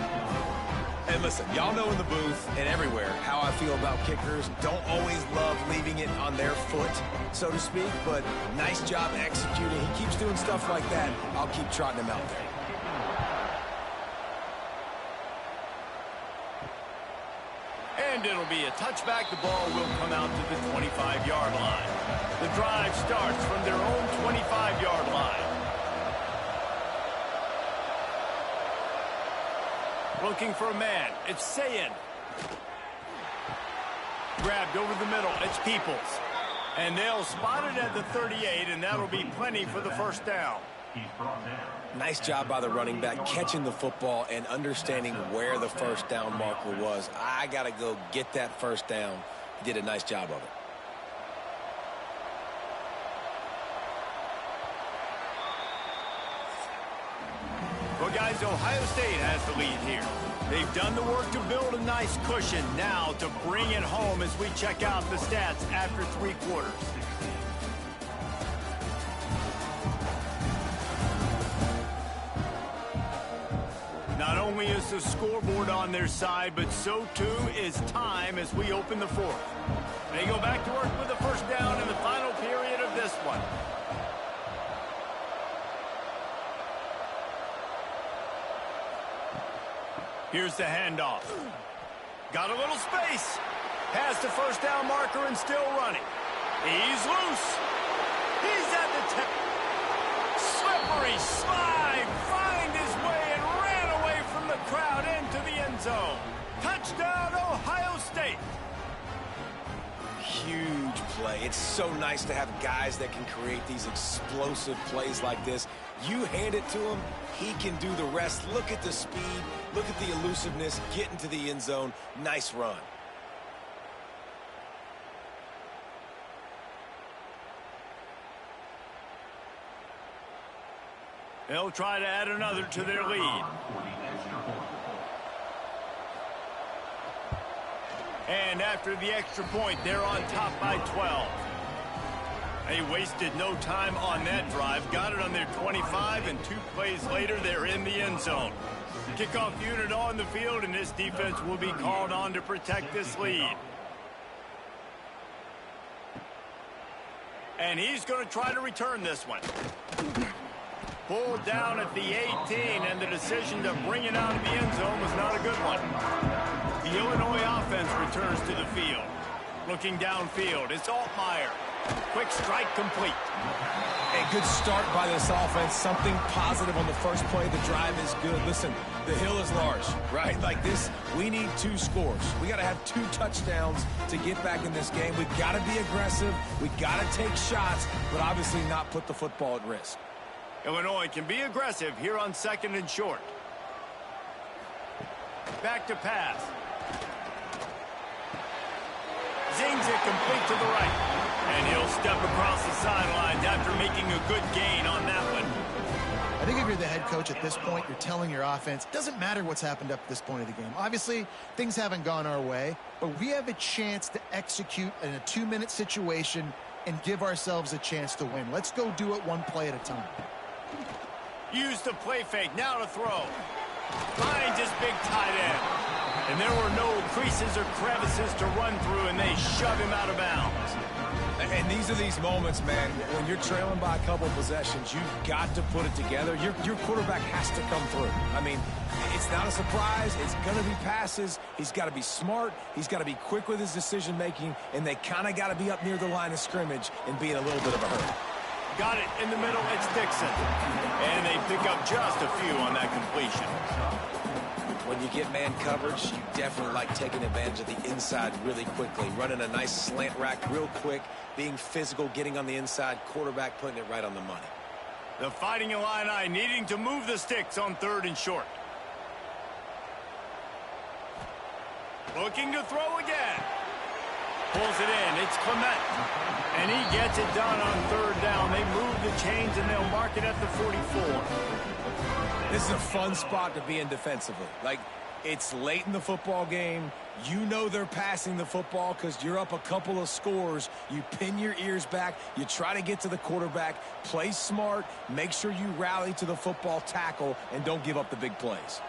S2: And listen, y'all know in the booth and everywhere how I feel about kickers. Don't always love leaving it on their foot, so to speak, but nice job executing. He keeps doing stuff like that. I'll keep trotting him out there.
S1: And it'll be a touchback. The ball will come out to the 25-yard line. The drive starts from their own 25-yard line. Looking for a man. It's Sayin. Grabbed over the middle. It's Peoples. And they'll spot it at the 38, and that'll be plenty for the 1st down.
S2: Nice job by the running back, catching the football and understanding where the 1st down marker was. I got to go get that 1st down. He did a nice job of it.
S1: Well, guys, Ohio State has the lead here. They've done the work to build a nice cushion. Now to bring it home as we check out the stats after 3 quarters. Not only is the scoreboard on their side, but so too is time as we open the 4th. They go back to work with the 1st down in the final period of this one. Here's the handoff. Got a little space. Past the 1st down marker and still running. He's loose. He's at the tip. Slippery slide. Find his way and ran away from the crowd into the end zone. Touchdown, Ohio State.
S2: Huge play. It's so nice to have guys that can create these explosive plays like this. You hand it to him, he can do the rest. Look at the speed. Look at the elusiveness. Get into the end zone. Nice run.
S1: They'll try to add another to their lead. And after the extra point, they're on top by 12. They wasted no time on that drive. Got it on their 25, and 2 plays later, they're in the end zone. Kickoff unit on the field, and this defense will be called on to protect this lead. And he's going to try to return this one. Pulled down at the 18, and the decision to bring it out of the end zone was not a good one. The Illinois offense returns to the field. Looking downfield, it's Altmaier. Quick strike complete.
S2: A good start by this offense. Something positive on the first play. The drive is good. Listen, the hill is large, right? Like this, we need 2 scores. We got to have 2 touchdowns to get back in this game. We got to be aggressive. We got to take shots, but obviously not put the football at risk.
S1: Illinois can be aggressive here on 2nd and short. Back to pass. Zings it complete to the right. And he'll step across the sidelines after making a good gain on that one.
S3: I think if you're the head coach at this point, you're telling your offense, doesn't matter what's happened up to this point of the game. Obviously, things haven't gone our way, but we have a chance to execute in a 2-minute situation and give ourselves a chance to win. Let's go do it one play at a time.
S1: Use the play fake. Now to throw. Finds his big tight end. And there were no creases or crevices to run through, and they shove him out of bounds.
S2: And these are these moments, man, when you're trailing by a couple possessions, you've got to put it together. Your quarterback has to come through. I mean, it's not a surprise. It's going to be passes. He's got to be smart. He's got to be quick with his decision-making, and they kind of got to be up near the line of scrimmage and be in a little bit of a hurry.
S1: Got it in the middle. It's Dixon. And they pick up just a few on that completion.
S2: When you get man coverage, you definitely like taking advantage of the inside really quickly, running a nice slant rack real quick, being physical, getting on the inside, quarterback putting it right on the money.
S1: The Fighting Illini needing to move the sticks on 3rd and short. Looking to throw again. Pulls it in. It's Clement. And he gets it done on 3rd down. They move the chains, and they'll mark it at the 44.
S2: This is a fun spot to be in defensively. Like, it's late in the football game. You know they're passing the football because you're up a couple of scores. You pin your ears back. You try to get to the quarterback. Play smart. Make sure you rally to the football tackle and don't give up the big plays.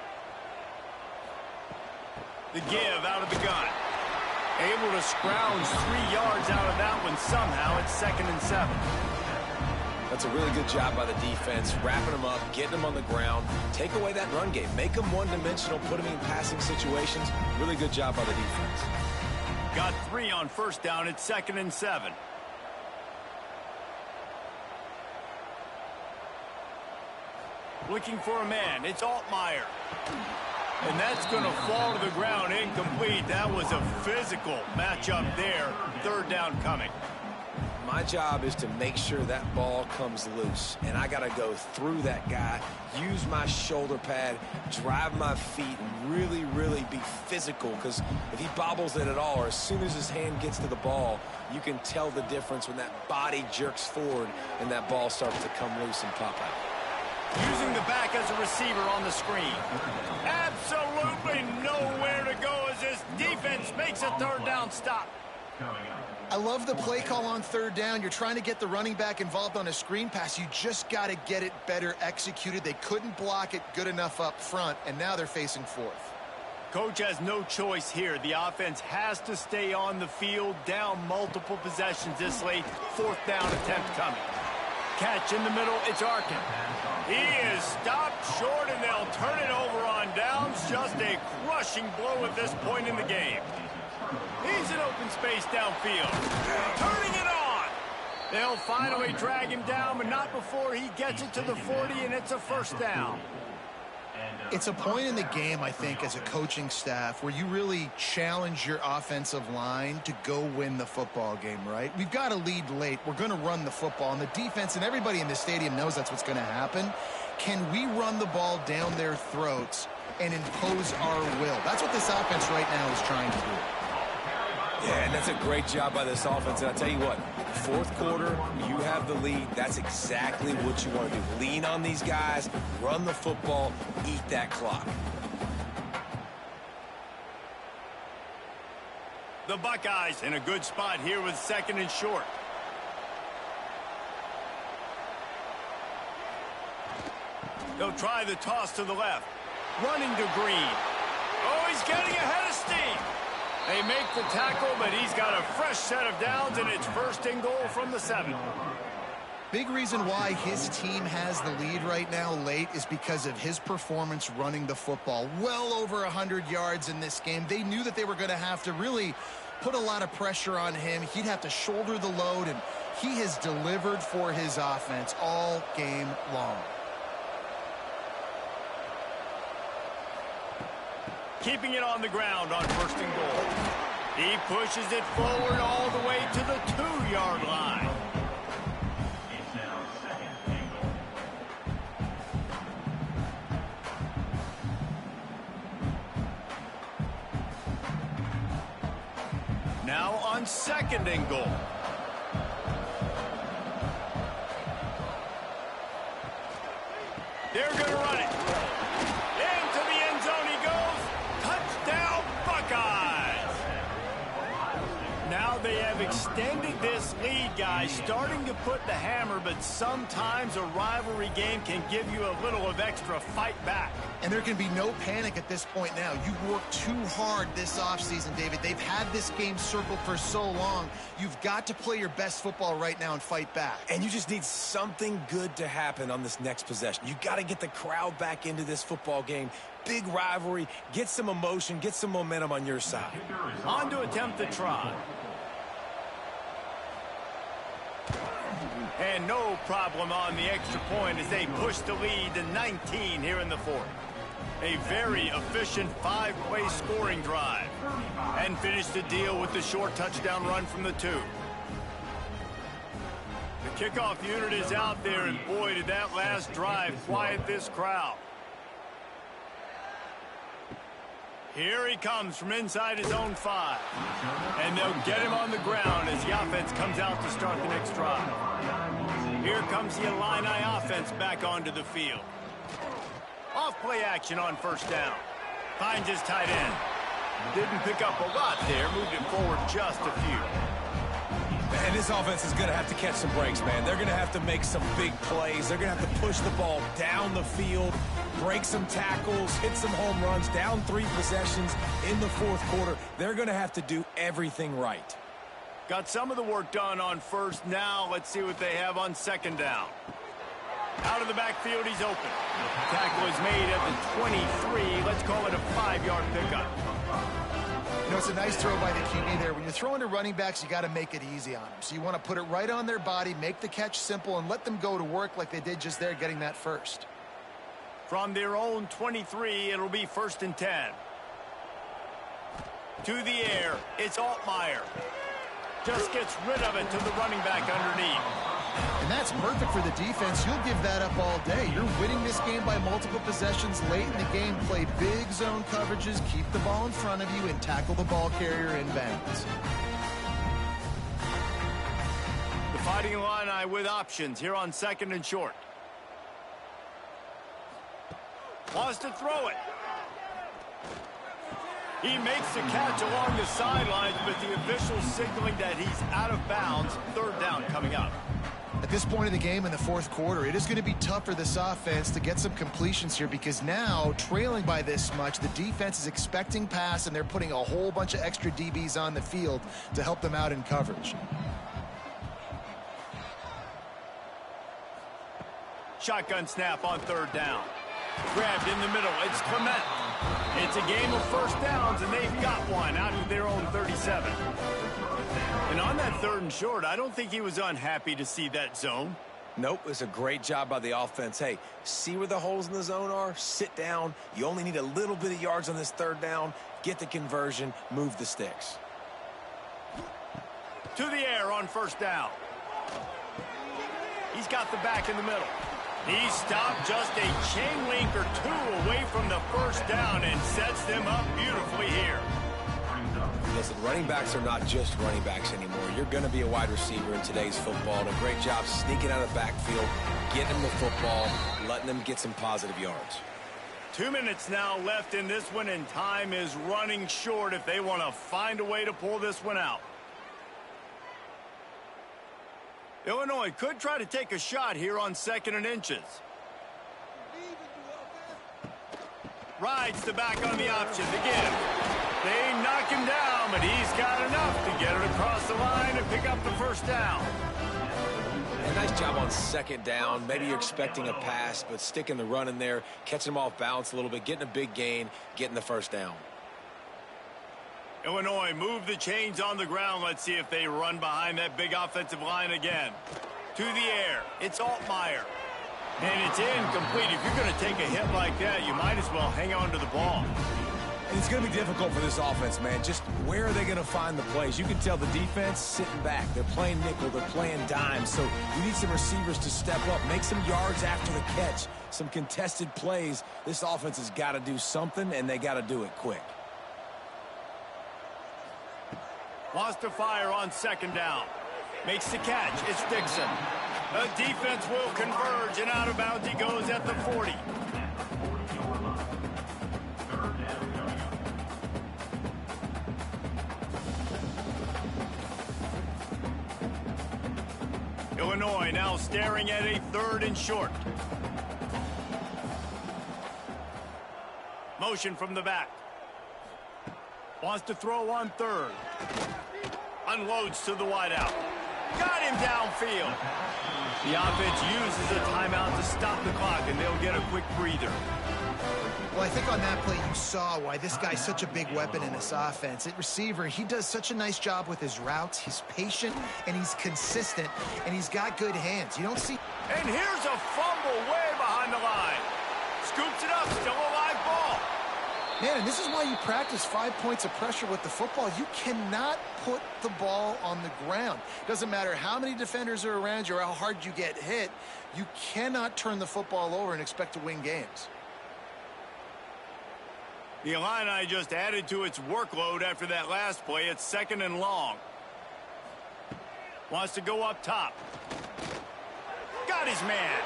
S1: The give out of the gun. Able to scrounge 3 yards out of that one somehow. It's 2nd and 7.
S2: That's a really good job by the defense, wrapping them up, getting them on the ground. Take away that run game. Make them one-dimensional, put them in passing situations. Really good job by the defense.
S1: Got 3 on 1st down. It's 2nd and 7. Looking for a man. It's Altmaier. And that's going to fall to the ground incomplete. That was a physical matchup there. 3rd down coming.
S2: My job is to make sure that ball comes loose, and I got to go through that guy, use my shoulder pad, drive my feet, and really, really be physical, because if he bobbles it at all, or as soon as his hand gets to the ball, you can tell the difference when that body jerks forward and that ball starts to come loose and pop out.
S1: Using the back as a receiver on the screen. Absolutely nowhere to go as this defense makes a 3rd down stop.
S3: I love the play call on 3rd down. You're trying to get the running back involved on a screen pass. You just got to get it better executed. They couldn't block it good enough up front, and now they're facing 4th.
S1: Coach has no choice here. The offense has to stay on the field, down multiple possessions this late. 4th down attempt coming. Catch in the middle. It's Arkin. He is stopped short, and they'll turn it over on downs. Just a crushing blow at this point in the game. He's in open space downfield. Turning it on. They'll finally drag him down, but not before he gets it to the 40, and it's a 1st down.
S3: It's a point in the game, I think, as a coaching staff where you really challenge your offensive line to go win the football game, right? We've got to lead late. We're going to run the football, and the defense and everybody in the stadium knows that's what's going to happen. Can we run the ball down their throats and impose our will? That's what this offense right now is trying to do.
S2: Yeah, and that's a great job by this offense. And I'll tell you what, 4th quarter, you have the lead. That's exactly what you want to do. Lean on these guys, run the football, eat that clock.
S1: The Buckeyes in a good spot here with 2nd and short. They'll try the toss to the left. Running to Green. Oh, he's getting ahead of steam. They make the tackle, but he's got a fresh set of downs, and it's 1st and goal from the 7.
S3: Big reason why his team has the lead right now late is because of his performance running the football. Well over 100 yards in this game. They knew that they were going to have to really put a lot of pressure on him. He'd have to shoulder the load, and he has delivered for his offense all game long.
S1: Keeping it on the ground on 1st and goal. He pushes it forward all the way to the 2-yard line.
S4: It's now 2nd and goal.
S1: on 2nd and goal. They're going to run it. Into the end zone he goes. Touchdown, Buckeyes. Now they have extended this lead, guys, starting to put the hammer, but sometimes a rivalry game can give you a little of extra fight back.
S3: And there can be no panic at this point now. You've worked too hard this offseason, David. They've had this game circled for so long. You've got to play your best football right now and fight back.
S2: And you just need something good to happen on this next possession. You got to get the crowd back into this football game. Big rivalry. Get some emotion. Get some momentum on your side.
S1: On to attempt the try. And no problem on the extra point as they push the lead to 19 here in the 4th. A very efficient 5-play scoring drive. And finish the deal with the short touchdown run from the 2. The kickoff unit is out there, and boy, did that last drive quiet this crowd. Here he comes from inside his own 5. And they'll get him on the ground as the offense comes out to start the next drive. Here comes the Illini offense back onto the field. Off-play action on 1st down. Finds his tight end. Didn't pick up a lot there. Moved it forward just a few.
S2: And this offense is going to have to catch some breaks, man. They're going to have to make some big plays. They're going to have to push the ball down the field, break some tackles, hit some home runs, down 3 possessions in the 4th quarter. They're going to have to do everything right.
S1: Got some of the work done on 1st. Now let's see what they have on 2nd down. Out of the backfield, he's open. Tackle is made at the 23. Let's call it a 5-yard pickup.
S3: You know, it's a nice throw by the QB there. When you're throwing to running backs, you got to make it easy on them. So you want to put it right on their body, make the catch simple, and let them go to work like they did just there, getting that first.
S1: From their own 23, it'll be 1st and 10. To the air, it's Altmaier. Just gets rid of it to the running back underneath.
S3: And that's perfect for the defense. You'll give that up all day. You're winning this game by multiple possessions late in the game. Play big zone coverages, keep the ball in front of you, and tackle the ball carrier in bounds.
S1: The Fighting Illini with options here on 2nd and short. Wants to throw it. He makes the catch along the sidelines, but the official signaling that he's out of bounds. 3rd down coming up.
S3: At this point of the game in the 4th quarter, it is going to be tough for this offense to get some completions here because now, trailing by this much, the defense is expecting pass, and they're putting a whole bunch of extra DBs on the field to help them out in coverage.
S1: Shotgun snap on 3rd down. Grabbed in the middle. It's Clement. It's a game of 1st downs, and they've got one out of their own 37. And on that 3rd and short, I don't think he was unhappy to see that zone.
S2: Nope, it's a great job by the offense. Hey, see where the holes in the zone are? Sit down. You only need a little bit of yards on this 3rd down. Get the conversion. Move the sticks.
S1: To the air on 1st down. He's got the back in the middle. He stopped just a chain link or 2 away from the 1st down and sets them up beautifully here.
S2: Listen, running backs are not just running backs anymore. You're going to be a wide receiver in today's football. And a great job sneaking out of the backfield, getting them the football, letting them get some positive yards.
S1: 2 minutes now left in this one, and time is running short if they want to find a way to pull this one out. Illinois could try to take a shot here on 2nd and inches. Rides the back on the option to give. They knock him down, but he's got enough to get it across the line and pick up the 1st down.
S2: A nice job on 2nd down. Maybe you're expecting a pass, but sticking the run in there, catching them off balance a little bit, getting a big gain, getting the 1st down.
S1: Illinois move the chains on the ground. Let's see if they run behind that big offensive line again. To the air, it's Altmaier. And it's incomplete. If you're going to take a hit like that, you might as well hang on to the ball.
S2: And it's going to be difficult for this offense, man. Just where are they going to find the plays? You can tell the defense sitting back. They're playing nickel. They're playing dime. So you need some receivers to step up, make some yards after the catch, some contested plays. This offense has got to do something, and they got to do it quick.
S1: Wants to fire on second down. Makes the catch. It's Dixon. The defense will converge, and out of bounds he goes at the 40. Illinois now staring at a 3rd and short. Motion from the back. Wants to throw on 3rd. Unloads to the wideout. Got him downfield. The offense uses a timeout to stop the clock, and they'll get a quick breather.
S3: Well, I think on that play you saw why this guy's such a big weapon in this offense. At receiver, he does such a nice job with his routes. He's patient, and he's consistent, and he's got good hands. You don't see...
S1: And here's a fumble way behind the line. Scoops it up, still a live ball.
S3: Man, and this is why you practice 5 points of pressure with the football. You cannot put the ball on the ground. Doesn't matter how many defenders are around you or how hard you get hit. You cannot turn the football over and expect to win games.
S1: The Illini just added to its workload after that last play. It's 2nd and long. Wants to go up top. Got his man.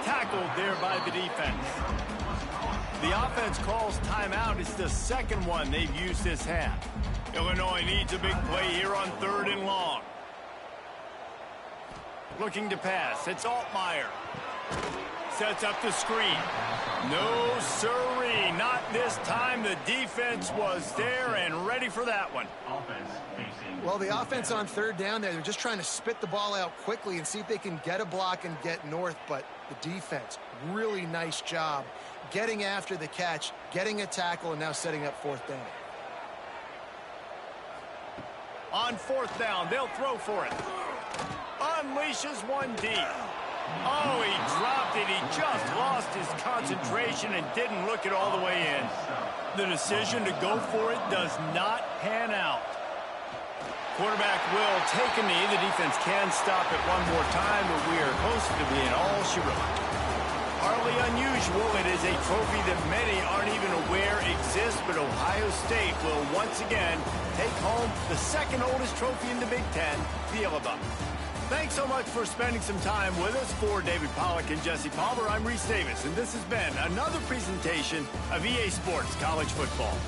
S1: Tackled there by the defense. The offense calls timeout. It's the 2nd one they've used this half. Illinois needs a big play here on 3rd and long. Looking to pass. It's Altmaier. Sets up the screen. No sirree. Not this time. The defense was there and ready for that one.
S3: Well, the offense on 3rd down there, they're just trying to spit the ball out quickly and see if they can get a block and get north. But the defense, really nice job getting after the catch, getting a tackle, and now setting up 4th down.
S1: On 4th down, they'll throw for it. Unleashes one deep. Oh, he dropped it. He just lost his concentration and didn't look it all the way in. The decision to go for it does not pan out. Quarterback will take a knee. The defense can stop it one more time, but we are close to being all she wrote. Hardly unusual. It is a trophy that many aren't even aware exists, but Ohio State will once again take home the 2nd oldest trophy in the Big Ten, the Yellow Bug. Thanks so much for spending some time with us. For David Pollack and Jesse Palmer, I'm Reese Davis, and this has been another presentation of EA Sports College Football.